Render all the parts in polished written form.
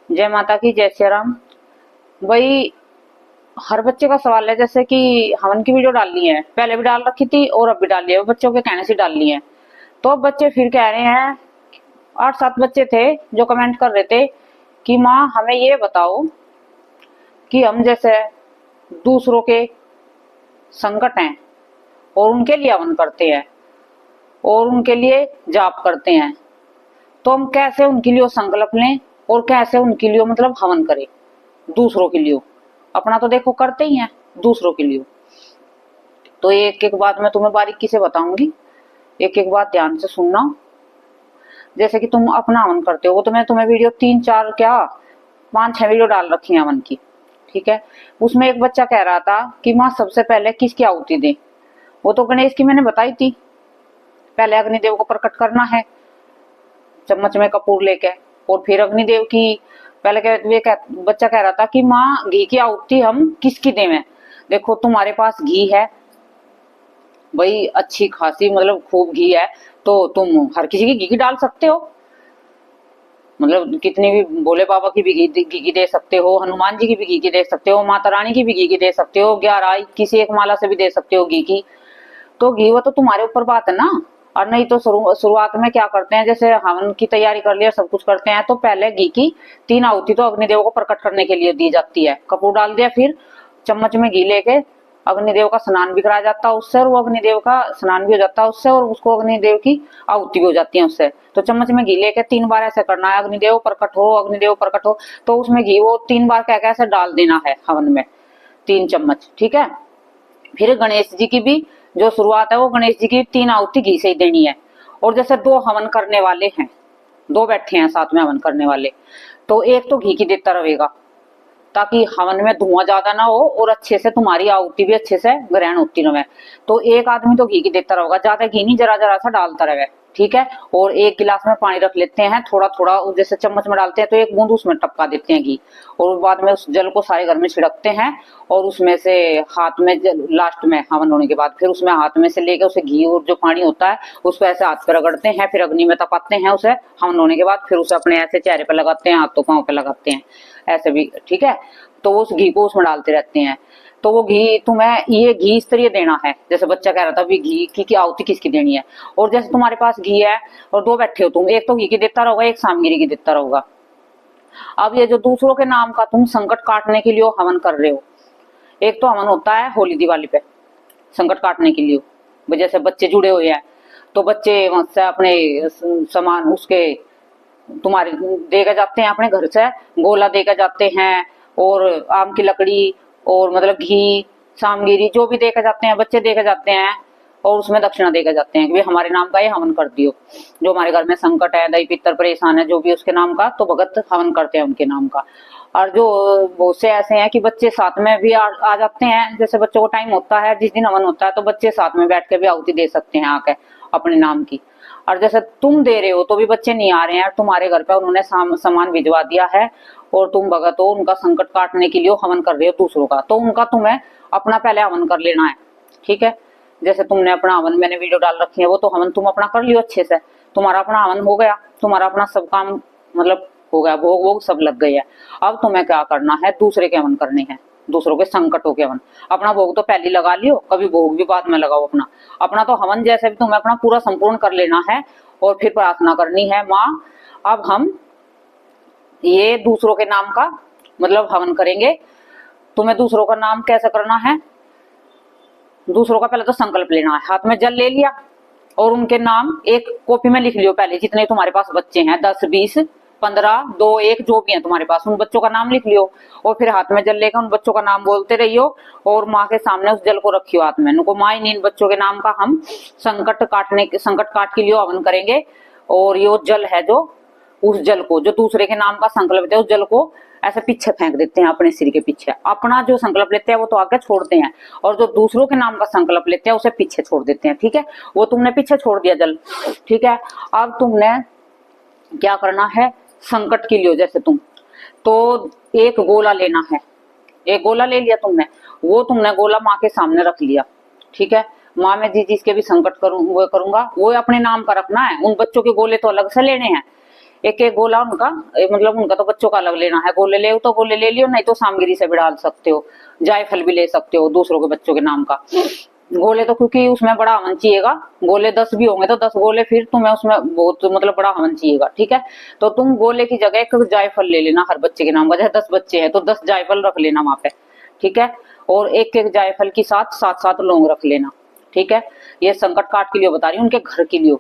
जय माता की, जय श्री राम। वही हर बच्चे का सवाल है, जैसे कि हवन की वीडियो डालनी है, पहले भी डाल रखी थी और अब भी डाल ली है, वो बच्चों के कहने से डालनी है। तो अब बच्चे फिर कह रहे हैं, 8-7 बच्चे थे जो कमेंट कर रहे थे कि माँ हमें ये बताओ कि हम जैसे दूसरों के संकट हैं और उनके लिए हवन करते हैं और उनके लिए जाप करते हैं, तो हम कैसे उनके लिए संकल्प लें और कैसे उनके लिए मतलब हवन करें। दूसरों के लिए अपना तो देखो करते ही हैं, दूसरों के लिए तो एक एक बात मैं तुम्हें बारीकी से बताऊंगी, एक एक बात ध्यान से सुनना। जैसे कि तुम अपना हवन करते हो, वो तो मैं तुम्हें वीडियो 3-4 क्या 5-6 वीडियो डाल रखी है हवन की, ठीक है। उसमें एक बच्चा कह रहा था कि माँ सबसे पहले किसकी आहुति दें। वो तो गणेश की मैंने बताई थी, पहले अग्निदेव को प्रकट करना है चम्मच में कपूर लेके, और फिर अग्निदेव की पहले बच्चा कह रहा था कि माँ घी की आहुति हम किसकी दें। देखो तुम्हारे पास घी है भाई, अच्छी खासी मतलब खूब घी है, तो तुम हर किसी की घी डाल सकते हो, मतलब कितनी भी, भोले बाबा की भी घी की दे सकते हो, हनुमान जी की भी घी की दे सकते हो, माता रानी की भी घी की दे सकते हो, 11 21 एक माला से भी दे सकते हो घी की। तो घी वो तो तुम्हारे ऊपर बात है ना। और नहीं तो शुरुआत में क्या करते हैं, जैसे हवन की तैयारी कर लिया, सब कुछ करते हैं, तो पहले घी की 3 आहुति तो अग्निदेव को प्रकट करने के लिए दी जाती है। कपूर डाल दिया, फिर चम्मच में घी लेके अग्निदेव का स्नान भी कराया जाता है उससे, और वो अग्निदेव का स्नान भी हो जाता है उससे, और उसको अग्निदेव की आहुति भी हो जाती है उससे। तो चम्मच में घी लेके 3 बार ऐसे करना है, अग्निदेव प्रकट हो, अग्निदेव प्रकट हो। तो उसमें घी वो 3 बार कह के ऐसे डाल देना है हवन में, 3 चम्मच, ठीक है। फिर गणेश जी की भी जो शुरुआत है, वो गणेश जी की 3 आहुति घी से ही देनी है। और जैसे 2 हवन करने वाले हैं, 2 बैठे हैं साथ में हवन करने वाले, तो एक तो घी की देता रहेगा ताकि हवन में धुआं ज्यादा ना हो और अच्छे से तुम्हारी आहुति भी अच्छे से ग्रहण होती रहे। तो एक आदमी तो घी की देता रहेगा, ज्यादा घी नहीं, जरा जरा सा डालता रहे, ठीक है। और एक गिलास में पानी रख लेते हैं, थोड़ा थोड़ा जैसे चम्मच में डालते हैं तो 1 बूंद उसमें टपका देते हैं घी, और बाद में उस जल को सारे घर में छिड़कते हैं, और उसमें से हाथ में लास्ट में हवन होने के बाद फिर उसमें हाथ में से लेके उसे घी और जो पानी होता है उसको ऐसे हाथ पे रगड़ते हैं, फिर अग्नि में तपाते हैं उसे हवन होने के बाद, फिर उसे अपने ऐसे चेहरे पे लगाते हैं, हाथों पांव पे लगाते हैं, ऐसे भी, ठीक है। तो उस घी को उसमें डालते रहते हैं। तो वो घी तुम्हें ये घी इस तरह देना है, जैसे बच्चा कह रहा था भी घी की आहुति किसकी देनी है। और जैसे तुम्हारे पास घी है और 2 बैठे हो तुम, एक तो घी की देता रहोगा, एक सामगिरी की देता रहोगा। अब ये जो दूसरों के नाम का तुम संकट काटने के लिए हवन कर रहे हो, एक तो हवन होता है होली दिवाली पे संकट काटने के लिए, जैसे बच्चे जुड़े हुए हैं तो बच्चे वहां से अपने सामान उसके तुम्हारे देकर जाते हैं, अपने घर से गोला देकर जाते हैं, और आम की लकड़ी और मतलब घी सामगिरी जो भी देकर जाते हैं, बच्चे देकर जाते हैं, और उसमें दक्षिणा देकर जाते हैं कि भाई हमारे नाम का ये हवन कर दियो, जो हमारे घर में संकट है, दही पितर परेशान है, जो भी उसके नाम का, तो भगत हवन करते हैं उनके नाम का। और जो बहुत से ऐसे हैं कि बच्चे साथ में भी आ जाते हैं, जैसे बच्चों को टाइम होता है जिस दिन हवन होता है तो बच्चे साथ में बैठ के भी आहुति दे सकते हैं आके अपने नाम की। और जैसे तुम दे रहे हो तो भी बच्चे नहीं आ रहे हैं, तुम्हारे घर पे उन्होंने सामान भिजवा दिया है और तुम भगत हो, उनका संकट काटने के लिए हवन कर रहे हो दूसरों का, तो उनका तुम्हें अपना पहले हवन कर लेना है, ठीक है। जैसे तुमने अपना हवन, मैंने वीडियो डाल रखी है, वो तो हवन तुम अपना कर लियो अच्छे से, तुम्हारा अपना हवन हो गया, तुम्हारा अपना सब काम मतलब हो गया, भोग वोग सब लग गई है। अब तुम्हें क्या करना है, दूसरे के हवन करने हैं, दूसरों के संकटों के हवन। अपना भोग तो पहले लगा लियो, कभी भोग भी बाद में लगाओ अपना। अपना तो हवन जैसे भी तुम्हें अपना पूरा संपूर्ण कर लेना है, और फिर प्रार्थना करनी है, माँ अब हम ये दूसरों के नाम का मतलब हवन करेंगे। तुम्हें दूसरों का नाम कैसे करना है, दूसरों का पहले तो संकल्प लेना है, हाथ में जल ले लिया और उनके नाम एक कॉपी में लिख लियो पहले, जितने तुम्हारे पास बच्चे हैं, 10 20 15 2 1 जो भी है तुम्हारे पास, उन बच्चों का नाम लिख लियो, और फिर हाथ में जल लेकर उन बच्चों का नाम बोलते रहियो, और माँ के सामने उस जल को रखियो हाथ में, उनको माँ इन बच्चों के नाम का हम संकट काट के लिए हवन करेंगे। और ये जल है जो, उस जल को जो दूसरे के नाम का संकल्प है, उस जल को ऐसे पीछे फेंक देते हैं अपने सिर के पीछे। अपना जो संकल्प लेते हैं वो तो आगे छोड़ते हैं, और जो दूसरों के नाम का संकल्प लेते हैं उसे पीछे छोड़ देते हैं, ठीक है। वो तुमने पीछे छोड़ दिया जल, ठीक है। अब तुमने क्या करना है, संकट के लिए जैसे तुम तो एक गोला लेना है, एक गोला ले लिया तुमने, वो तुमने गोला माँ के सामने रख लिया, ठीक है। माँ मैं जिसके भी संकट वो करूंगा वो अपने नाम का रखना है, उन बच्चों के गोले तो अलग से लेने हैं, एक एक गोला उनका मतलब उनका तो बच्चों का अलग लेना है। गोले ले तो गोले ले लियो, नहीं तो सामगिरी से भी डाल सकते हो, जायफल भी ले सकते हो दूसरों के बच्चों के नाम का। गोले तो क्योंकि उसमें बड़ा हवन चाहिएगा, गोले 10 भी होंगे तो 10 गोले फिर तुम्हें उसमें बहुत मतलब बड़ा हवन चाहिएगा, ठीक है। तो तुम गोले की जगह एक जायफल ले लेना हर बच्चे के नाम का, जैसे 10 बच्चे हैं तो 10 जायफल रख लेना वहां पे, ठीक है। और एक एक जायफल की साथ 7-7 लौंग रख लेना, ठीक है। ये संकट काट के लिए बता रही हूँ, उनके घर के लिए।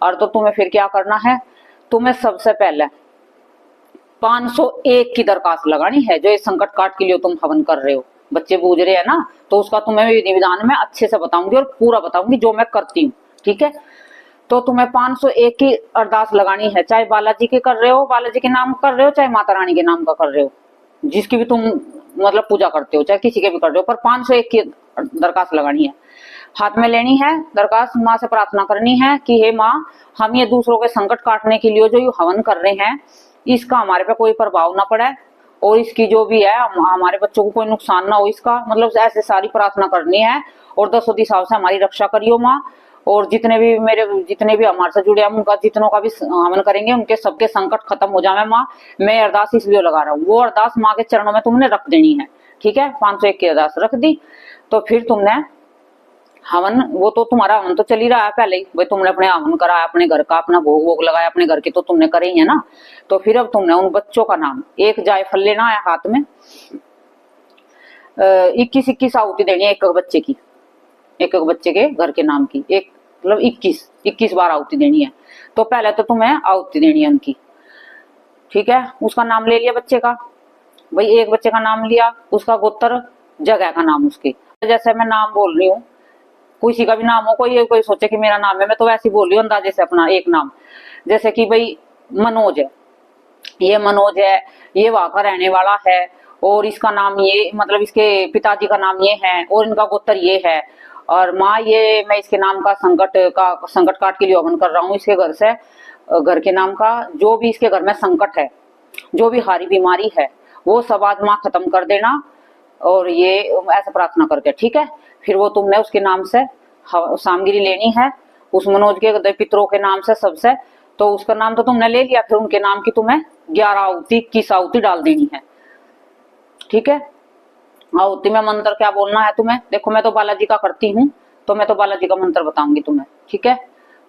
और तो तुम्हें फिर क्या करना है, तुम्हें सबसे पहले 501 की दरखास्त लगानी है। जो ये संकट काट के लिए तुम हवन कर रहे हो, बच्चे बूझ रहे हैं ना, तो उसका तुम्हें विधि विधान में अच्छे से बताऊंगी और पूरा बताऊंगी जो मैं करती हूँ, ठीक है। तो तुम्हें 501 की अरदास लगानी है, चाहे बालाजी के कर रहे हो, बालाजी के नाम कर रहे हो, चाहे माता रानी के नाम का कर रहे हो, जिसकी भी तुम मतलब पूजा करते हो, चाहे किसी के भी कर रहे हो, पर 501 की दरखास्त लगानी है। हाथ में लेनी है दरखास्त, माँ से प्रार्थना करनी है कि हे माँ, हम ये दूसरों के संकट काटने के लिए जो ये हवन कर रहे हैं, इसका हमारे पे कोई प्रभाव ना पड़े, और इसकी जो भी है हमारे बच्चों को कोई नुकसान ना हो इसका, मतलब ऐसे सारी प्रार्थना करनी है। और 10 दिशाओं से हमारी रक्षा करियो माँ, और जितने भी हमारे से जुड़े हैं उनका जितनों का भी हवन करेंगे, उनके सबके संकट खत्म हो जाए माँ। मैं अरदास इसलिए लगा रहा हूँ, वो अरदास माँ के चरणों में तुमने रख देनी है, ठीक है। 501 की अरदास रख दी, तो फिर तुमने हवन, वो तो तुम्हारा हवन तो चल ही रहा है पहले ही, भाई तुमने अपने हवन कराया, अपने घर का अपना भोग वोग लगाया, अपने घर के तो तुमने करे ही है ना। तो फिर अब तुमने उन बच्चों का नाम, एक जायफल लेना है हाथ में, 21-21 आहुति देनी है एक एक बच्चे की, एक एक बच्चे के घर के नाम की, एक मतलब 21 बार आहुति देनी है। तो पहले तो तुम्हें आहुति देनी है उनकी, ठीक है। उसका नाम ले लिया बच्चे का, भाई एक बच्चे का नाम लिया, उसका गोत्र, जगह का नाम उसके, जैसे मैं नाम बोल रही हूँ, किसी का भी नाम हो, कोई सोचे कि मेरा नाम है, मैं तो वैसे ही बोल रही हूँ अंदाजे से अपना एक नाम। जैसे कि भाई मनोज है, ये मनोज है, ये वहां का रहने वाला है, और इसका नाम ये मतलब इसके पिताजी का नाम ये है, और इनका गोत्र ये है। और माँ, ये मैं इसके नाम का संकट काट के लिए हवन कर रहा हूँ, इसके घर से, घर के नाम का जो भी इसके घर में संकट है, जो भी हारी बीमारी है, वो सब आज माँ खत्म कर देना। और ये ऐसा प्रार्थना करके, ठीक है। फिर वो तुमने उसके नाम से सामगिरी लेनी है, उस मनोज के पितरों के नाम से सबसे, तो उसका नाम तो तुमने ले लिया, फिर उनके नाम की तुम्हें 11 आहुति, 21 आहुति डाल देनी है, ठीक है। आहुति में मंत्र क्या बोलना है तुम्हें, देखो मैं तो बालाजी का करती हूँ, तो मैं तो बालाजी का मंत्र बताऊंगी तुम्हें, ठीक है।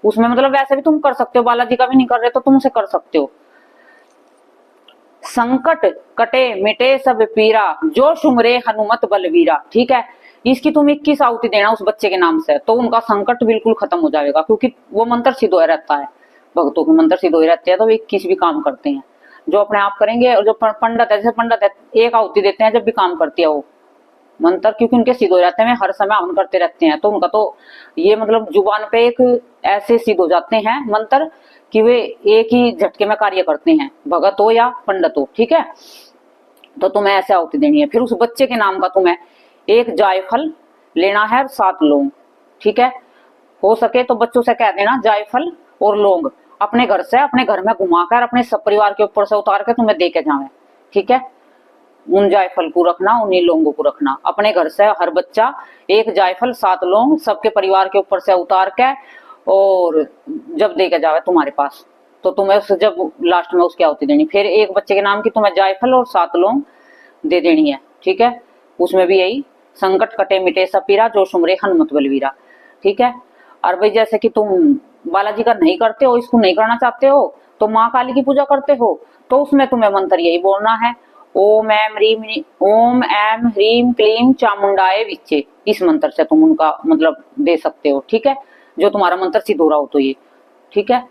उसमें मतलब वैसे भी तुम कर सकते हो, बालाजी का भी नहीं कर रहे तो तुम उसे कर सकते हो। संकट कटे मिटे सब पीरा, जो सुमरे हनुमत बलवीरा, ठीक है। इसकी तुम 21 आहुति देना उस बच्चे के नाम से, तो उनका संकट बिल्कुल खत्म हो जाएगा, क्योंकि वो मंत्र सिद्ध हो रहता है, भक्तों के मंत्र सिद्ध हो रहते हैं, तो वे 21 भी काम करते हैं जो अपने आप करेंगे। और जो पंडित है, जैसे पंडित है एक आहुति देते हैं जब भी काम करती है वो मंत्र, क्योंकि उनके सिद्ध हो जाते हैं, हर समय हवन करते रहते हैं, तो उनका तो ये मतलब जुबान पे एक ऐसे सिद्ध हो जाते हैं मंत्र कि वे एक ही झटके में कार्य करते हैं, भगत हो या पंडित हो, ठीक है। तो तुम्हें ऐसे आहुति देनी है। फिर उस बच्चे के नाम का तुम्हें एक जायफल लेना है, 7 लौंग, ठीक है। हो सके तो बच्चों से कह देना जायफल और लौंग अपने घर से, अपने घर में घुमाकर अपने सब परिवार के ऊपर से उतार के तुम्हें दे के जावे, ठीक है। उन जायफल को रखना, उन्हीं लौंगों को रखना अपने घर से, हर बच्चा एक जायफल 7 लौंग सबके परिवार के ऊपर से उतार के, और जब दे के जावे तुम्हारे पास, तो तुम्हें जब लास्ट में उसकी आहुति देनी। फिर एक बच्चे के नाम की तुम्हें जायफल और 7 लौंग दे देनी है, ठीक है। उसमें भी यही संकट कटे मिटे सब पीरा, जो सुमरे हनुमत बलवीरा, ठीक है। और भाई जैसे कि तुम बालाजी का नहीं करते हो, इसको नहीं करना चाहते हो, तो माँ काली की पूजा करते हो, तो उसमें तुम्हें मंत्र यही बोलना है, ओम एम ह्रीम क्लीम चामुंडाए विच्चे, इस मंत्र से तुम उनका मतलब दे सकते हो, ठीक है। जो तुम्हारा मंत्र सिद्ध हो रहा हो तो ये, ठीक है।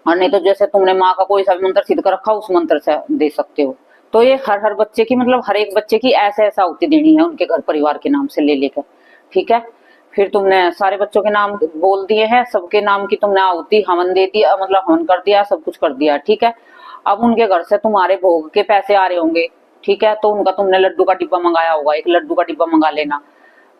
और नहीं तो जैसे तुमने माँ का कोई सा भी मंत्र सिद्ध कर रखा, उस मंत्र से दे सकते हो। तो ये हर बच्चे की मतलब हर एक बच्चे की ऐसे ऐसा आहुति देनी है उनके घर परिवार के नाम से ले लेकर, ठीक है। फिर तुमने सारे बच्चों के नाम बोल दिए हैं, सबके नाम की तुमने आहुति हवन दे दिया, मतलब हवन कर दिया, सब कुछ कर दिया, ठीक है। अब उनके घर से तुम्हारे भोग के पैसे आ रहे होंगे, ठीक है। तो उनका तुमने लड्डू का डिब्बा मंगाया होगा, एक लड्डू का डिब्बा मंगा लेना,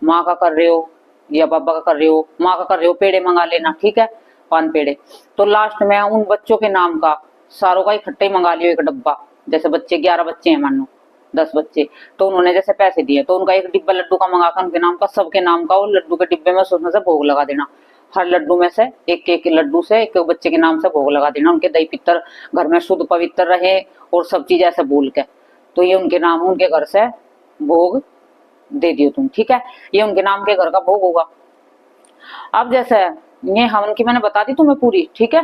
माँ का कर रहे हो या पापा का कर रहे हो, माँ का कर रहे हो पेड़े मंगा लेना, ठीक है, 5 पेड़े। तो लास्ट में उन बच्चों के नाम का सारों का इकट्ठे ही मंगा लियो एक डब्बा, जैसे बच्चे 11 बच्चे हैं मान लो, 10 बच्चे, तो उन्होंने जैसे पैसे दिए तो उनका एक डिब्बा लड्डू का मंगाकर उनके नाम का, सबके नाम का, वो लड्डू के डिब्बे में उसमें से भोग लगा देना, हर लड्डू में से एक एक लड्डू से एक बच्चे के नाम से भोग लगा देना। उनके दही पितर घर में शुद्ध पवित्र रहे और सब चीज ऐसे बोल के, तो ये उनके नाम उनके घर से भोग दे दियो तुम, ठीक है। ये उनके नाम के घर का भोग होगा। अब जैसे ये हवन की मैंने बता दी तुम्हें पूरी, ठीक है।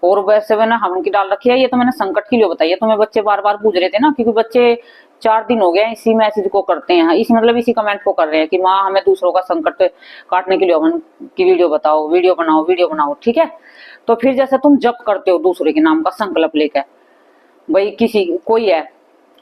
और वैसे मैंने हवन की डाल रखी है, ये तो मैंने संकट के लिए बताई है। तुम्हें बच्चे बार बार पूछ रहे थे ना, क्योंकि बच्चे 4 दिन हो गए इसी मैसेज को करते हैं, इसी मतलब इसी कमेंट को कर रहे हैं कि माँ हमें दूसरों का संकट काटने के लिए हवन की वीडियो बताओ, वीडियो बनाओ, ठीक है। तो फिर जैसे तुम जप करते हो दूसरे के नाम का संकल्प लेकर, भाई किसी कोई है,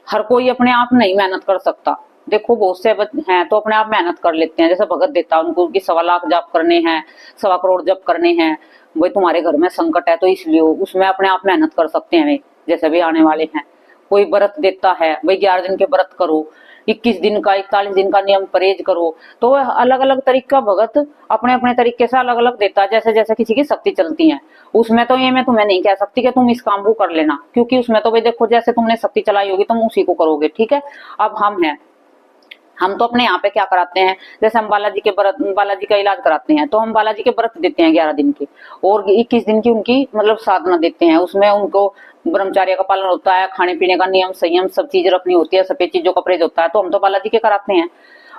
हर कोई अपने आप नहीं मेहनत कर सकता। देखो बहुत से हैं तो अपने आप मेहनत कर लेते हैं, जैसे भगत देता उनको कि 1.25 लाख जप करने हैं, 1.25 करोड़ जप करने हैं। भाई तुम्हारे घर में संकट है तो इसलिए उसमें अपने आप मेहनत कर सकते हैं। जैसे भी आने वाले हैं, कोई व्रत देता है, भाई 11 दिन के व्रत करो, 21 दिन का 41 दिन का नियम परहेज करो। तो अलग अलग तरीका भगत अपने अपने तरीके से अलग अलग देता है, जैसे जैसे किसी की शक्ति चलती है। उसमें तो ये मैं तुम्हें नहीं कह सकती कि तुम इस काम को कर लेना, क्योंकि उसमें तो भाई देखो जैसे तुमने शक्ति चलाई होगी तुम उसी को करोगे, ठीक है। अब हम तो अपने यहाँ पे क्या कराते हैं, जैसे हम बालाजी के व्रत, बालाजी का इलाज कराते हैं तो हम बालाजी के व्रत देते हैं 11 दिन के, और 21 दिन की उनकी मतलब साधना देते हैं। उसमें उनको ब्रह्मचर्य का पालन होता है, खाने पीने का नियम संयम सब चीज रखनी होती है, सफेद चीजों का परहेज होता है, तो हम तो बालाजी के कराते हैं।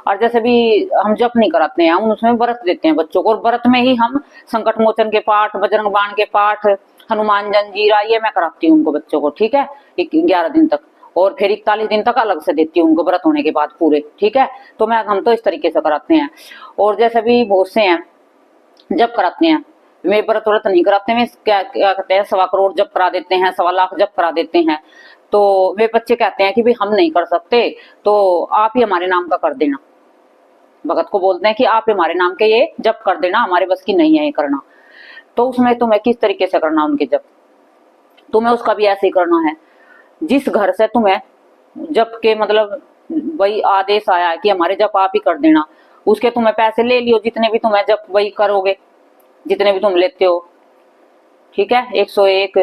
और जैसे भी हम जप नहीं कराते हैं, हम उसमें व्रत देते हैं बच्चों को, और व्रत में ही हम संकट मोचन के पाठ, बजरंग बाण के पाठ, हनुमान जंजीरा ये मैं कराती हूँ उनको बच्चों को, ठीक है, 11 दिन तक। और फिर 41 दिन तक अलग से देती हूँ उनको व्रत होने के बाद पूरे, ठीक है। तो हम तो इस तरीके से कराते हैं। और जैसे भी बहुत से हैं जब कराते हैं, वे व्रत नहीं कराते हैं, क्या क्या कहते हैं 1.25 करोड़ जब करा देते हैं, 1.25 लाख जब करा देते हैं। तो वे बच्चे कहते हैं कि भाई हम नहीं कर सकते तो आप ही हमारे नाम का कर देना। भगत को बोलते हैं कि आप हमारे नाम के ये जब कर देना, हमारे बस की नहीं है ये करना। तो उसमें तुम्हें किस तरीके से करना उनके जब, तुम्हें उसका भी ऐसे ही करना है। जिस घर से तुम्हें जब के मतलब वही आदेश आया है कि हमारे जब आप ही कर देना, उसके तुम्हें पैसे ले लियो, जितने भी तुम्हें जब वही करोगे, जितने भी तुम लेते हो, ठीक है। 101,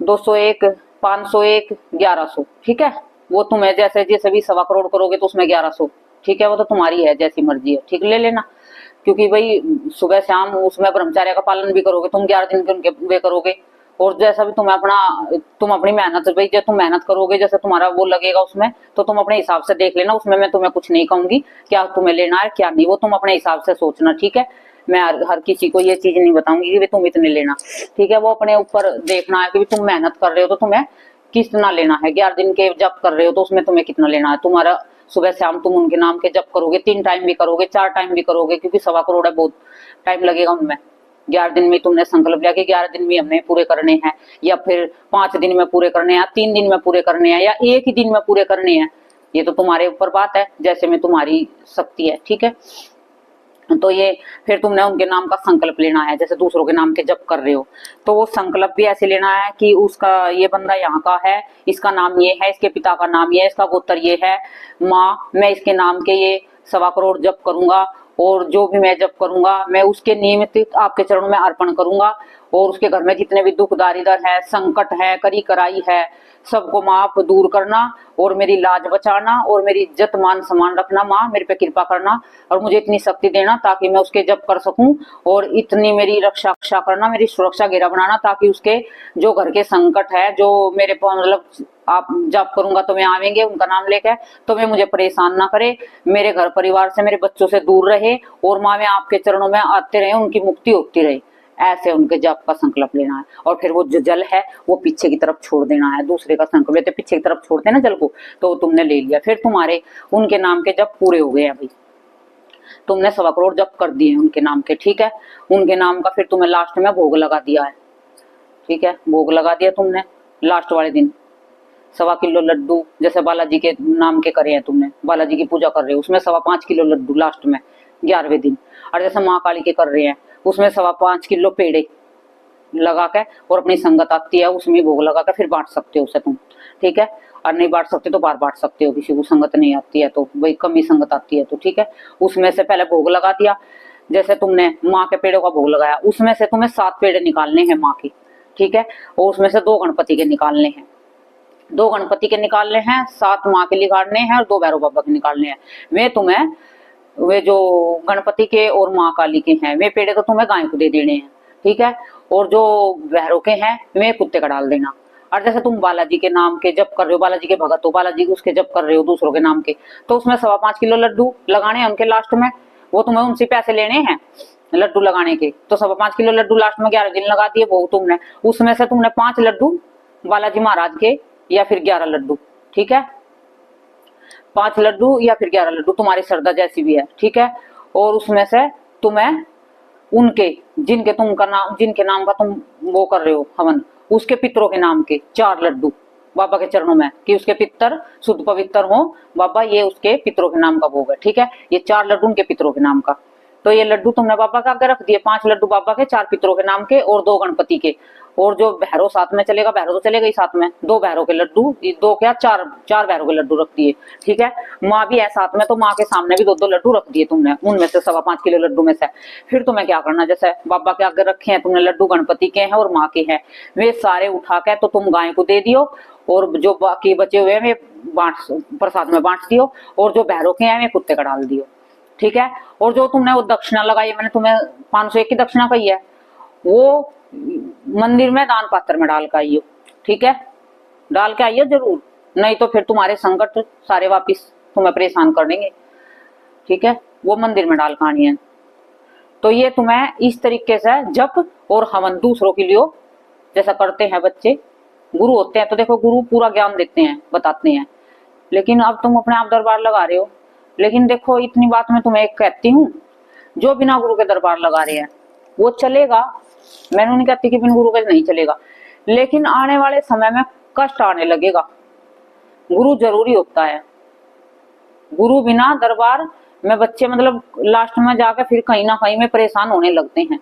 201, 501, 1100, ठीक है। वो तुम्हें जैसे जैसे भी 1.25 करोड़ करोगे तो उसमें 1100, ठीक है। वो तो तुम्हारी है, जैसी मर्जी है, ठीक, ले लेना। क्योंकि भाई सुबह शाम उसमें ब्रह्मचर्य का पालन भी करोगे तुम, 11 दिन के उनके वे करोगे। और जैसा भी तुम अपनी मेहनत, भाई जब तुम मेहनत करोगे जैसे तुम्हारा वो लगेगा उसमें, तो तुम अपने हिसाब से देख लेना। उसमें मैं तुम्हें कुछ नहीं कहूंगी क्या तुम्हें लेना है क्या नहीं, वो तुम अपने हिसाब से सोचना, ठीक है। मैं हर किसी को ये चीज नहीं बताऊंगी कि तुम इतने लेना, ठीक है। वो अपने ऊपर देखना है कि तुम मेहनत कर रहे हो तो तुम्हें कितना लेना है। 11 दिन के जब कर रहे हो तो उसमें तुम्हें कितना लेना है। तुम्हारा सुबह शाम तुम उनके नाम के जब करोगे, 3 टाइम भी करोगे, 4 टाइम भी करोगे, क्योंकि 1.25 करोड़ है, बहुत टाइम लगेगा उनमें। 11 दिन में तुमने संकल्प लिया कि 11 दिन में हमने पूरे करने हैं, या फिर 5 दिन में पूरे करने हैं, 3 दिन में पूरे करने हैं, या 1 ही दिन में पूरे करने हैं। ये तो तुम्हारे ऊपर बात है, जैसे में तुम्हारी शक्ति है, ठीक है। तो ये फिर तुमने उनके नाम का संकल्प लेना है, जैसे दूसरों के नाम के जप कर रहे हो तो वो संकल्प भी ऐसे लेना है कि उसका ये बंदा यहाँ का है, इसका नाम ये है, इसके पिता का नाम ये है, इसका गोत्र ये है। माँ मैं इसके नाम के ये 1.25 करोड़ जप करूंगा, और जो भी मैं जप करूंगा मैं उसके नियमित आपके चरणों में अर्पण करूंगा। और उसके घर में जितने भी दुख दारिद्र है, संकट है, करी कराई है, सबको माँ आप दूर करना, और मेरी लाज बचाना, और मेरी इज्जत मान सम्मान रखना। माँ मेरे पे कृपा करना और मुझे इतनी शक्ति देना ताकि मैं उसके जप कर सकूं, और इतनी मेरी रक्षा करना, मेरी सुरक्षा घेरा बनाना, ताकि उसके जो घर के संकट है, जो मेरे मतलब आप जप करूंगा तो मैं आवेंगे उनका नाम लेकर, तो वे मुझे परेशान ना करे, मेरे घर परिवार से, मेरे बच्चों से दूर रहे, और माँ मैं आपके चरणों में आते रहे, उनकी मुक्ति होती रहे। ऐसे उनके जप का संकल्प लेना है। और फिर वो जो जल है वो पीछे की तरफ छोड़ देना है। दूसरे का संकल्प लेते पीछे की तरफ छोड़ते हैं ना जल को, तो तुमने ले लिया। फिर तुम्हारे उनके नाम के जप पूरे हो गए हैं भाई, तुमने 1.25 करोड़ जप कर दिए उनके नाम के, ठीक है। उनके नाम का फिर तुम्हें लास्ट में भोग लगा दिया है, ठीक है। भोग लगा दिया तुमने लास्ट वाले दिन 1.25 किलो लड्डू, जैसे बालाजी के नाम के करे हैं तुमने, बालाजी की पूजा कर रहे हो, उसमें 5.25 किलो लड्डू लास्ट में 11वें दिन। और जैसे माँ काली के कर रहे हैं उसमें 5.25 किलो पेड़े लगा के, और अपनी संगत आती है उसमें भोग लगा के फिर बांट सकते हो उसे तुम, ठीक है। और नहीं बांट सकते तो बार बांट सकते हो, किसी को संगत नहीं आती है तो वही कम ही संगत आती है तो, ठीक है। उसमें से पहले भोग लगा दिया, जैसे तुमने माँ के पेड़ों का भोग लगाया, उसमें से तुम्हें 7 पेड़े निकालने हैं माँ की, ठीक है। और उसमें से 2 गणपति के निकालने हैं, 2 गणपति के निकालने हैं, 7 माँ के निकालने हैं, और 2 भैरव बाबा के निकालने हैं। वे तुम्हें वे जो गणपति के और माँ काली के हैं वे पेड़े तो तुम्हें गाय को दे देने हैं, ठीक है। और जो भैरव के हैं वे कुत्ते का डाल देना। और जैसे तुम बालाजी के नाम के जप कर रहे हो, बालाजी के भगत हो, बालाजी उसके जप कर रहे हो दूसरों के नाम के, तो उसमें 5.25 किलो लड्डू लगाने हैं उनके लास्ट में। वो तुम्हें उनसे पैसे लेने हैं लड्डू लगाने के, तो 5.25 किलो लड्डू लास्ट में 11 दिन लगा दिए वो तुमने। उसमें से तुमने 5 लड्डू बालाजी महाराज के या फिर 11 लड्डू, ठीक है, 5 लड्डू या फिर 11 लड्डू तुम्हारी श्रद्धा जैसी भी है, ठीक है। और उसमें से तुम्हें उनके जिनके नाम का तुम वो कर रहे हो हवन, उसके पितरों के नाम के 4 लड्डू बाबा के चरणों में, कि उसके पितर शुद्ध पवित्र हो बाबा, ये उसके पितरों के नाम का भोग है, ठीक है। ये 4 लड्डू उनके पितरों के नाम का। तो ये लड्डू तुमने बाबा के आगे रख दिए, 5 लड्डू बाबा के, 4 पितरों के नाम के और 2 गणपति के। और जो भैरव साथ में चलेगा, भैरव तो चलेगा ही साथ में, 2 भैरव के लड्डू, 2 क्या 4 भैरव के लड्डू रख दिए, ठीक है। माँ भी है साथ में, तो माँ के सामने भी 2 लड्डू रख दिए तुमने, उनमें से 5.25 किलो लड्डू में से। फिर तुम्हें क्या करना, जैसे बाबा के आगे रखे हैं तुमने लड्डू, गणपति के हैं और माँ के हैं, वे सारे उठा के तो तुम गाय को दे दियो, और जो बाकी बचे हुए वे प्रसाद में बांट दियो, और जो भैरव के हैं वे कुत्ते का डाल दियो, ठीक है। और जो तुमने वो दक्षिणा लगाई, मैंने तुम्हें 501 की दक्षिणा कही है, वो मंदिर में दान पात्र में डाल के आइयो, ठीक है, डाल के आइयो जरूर, नहीं तो फिर तुम्हारे संकट सारे वापिस तुम्हें परेशान कर देंगे, ठीक है। वो मंदिर में डाल के आनी है। तो ये तुम्हें इस तरीके से जप और हवन दूसरों के लिए जैसा करते हैं बच्चे, गुरु होते हैं तो देखो गुरु पूरा ज्ञान देते हैं, बताते हैं, लेकिन अब तुम अपने आप दरबार लगा रहे हो। लेकिन देखो इतनी बात मैं तुम्हें एक कहती हूँ, जो बिना गुरु के दरबार लगा रहे हैं वो चलेगा, मैंने नहीं कहती कि बिन गुरु के नहीं चलेगा, लेकिन आने वाले समय में कष्ट आने लगेगा। गुरु जरूरी होता है, गुरु बिना दरबार में बच्चे मतलब लास्ट में जाकर फिर कहीं ना कहीं में परेशान होने लगते हैं।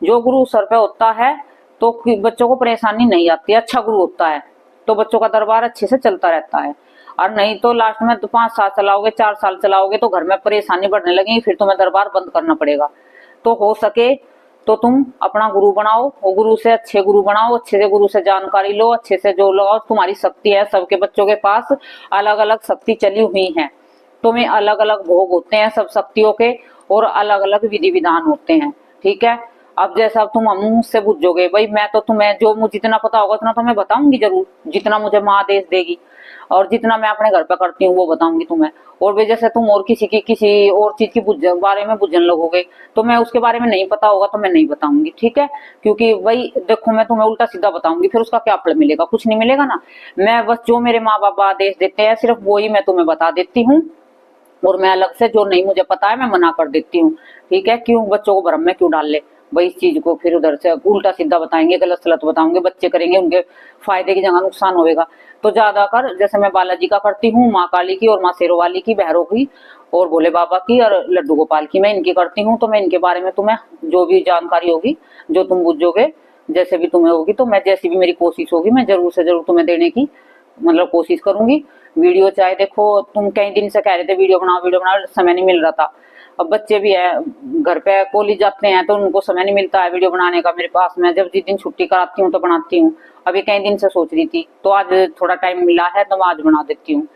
जो गुरु सर पे होता है तो बच्चों को परेशानी नहीं आती, अच्छा गुरु होता है तो बच्चों का दरबार अच्छे से चलता रहता है। और नहीं तो लास्ट में तो 5 साल चलाओगे, 4 साल चलाओगे तो घर में परेशानी बढ़ने लगेगी, फिर तुम्हें दरबार बंद करना पड़ेगा। तो हो सके तो तुम अपना गुरु बनाओ, वो गुरु से अच्छे गुरु बनाओ, अच्छे से गुरु से जानकारी लो, अच्छे से जो लगाओ, तुम्हारी शक्ति है, सबके बच्चों के पास अलग अलग शक्ति चली हुई है, तुम्हें अलग अलग भोग होते हैं सब शक्तियों के, और अलग अलग विधि विधान होते हैं, ठीक है। अब जैसा तुम मुझसे पूछोगे भाई, मैं तो तुम्हें जो मुझे जितना पता होगा उतना तो मैं बताऊंगी जरूर, जितना मुझे माँ आदेश देगी, और जितना मैं अपने घर पे करती हूँ वो बताऊंगी तुम्हें। और भी जैसे तुम और किसी और चीज की बारे में बुझन लगोगे तो मैं उसके बारे में नहीं पता होगा तो मैं नहीं बताऊंगी, ठीक है। क्योंकि वही देखो मैं तुम्हें उल्टा सीधा बताऊंगी, फिर उसका क्या फल मिलेगा, कुछ नहीं मिलेगा ना। मैं बस जो मेरे माँ बाप आदेश देते हैं सिर्फ वो ही मैं तुम्हें बता देती हूँ, और मैं अलग से जो नहीं मुझे पता है मैं मना कर देती हूँ, ठीक है। क्यों बच्चों को भ्रम में क्यों डाल ले भाई इस चीज को, फिर उधर से उल्टा सीधा बताएंगे, गलत सलत बताऊंगे, बच्चे करेंगे, उनके फायदे की जगह नुकसान होगा। तो ज्यादातर जैसे मैं बालाजी का करती हूँ, माँ काली की और माँ शेरों वाली की, भैरव की और भोले बाबा की और लड्डू गोपाल की, मैं इनकी करती हूँ। तो मैं इनके बारे में तुम्हें जो भी जानकारी होगी, जो तुम बुझोगे, जैसे भी तुम्हें होगी, तो मैं जैसी भी मेरी कोशिश होगी मैं जरूर से जरूर तुम्हें देने की मतलब कोशिश करूंगी। वीडियो चाहे देखो, तुम कई दिन से कह रहे थे वीडियो बनाओ, समय नहीं मिल रहा था। अब बच्चे भी है घर पे, कॉलेज जाते हैं तो उनको समय नहीं मिलता है वीडियो बनाने का मेरे पास। मैं जब जिस दिन छुट्टी कराती हूँ तो बनाती हूँ। अभी कई दिन से सोच रही थी तो आज थोड़ा टाइम मिला है तो मैं आज बना देती हूँ।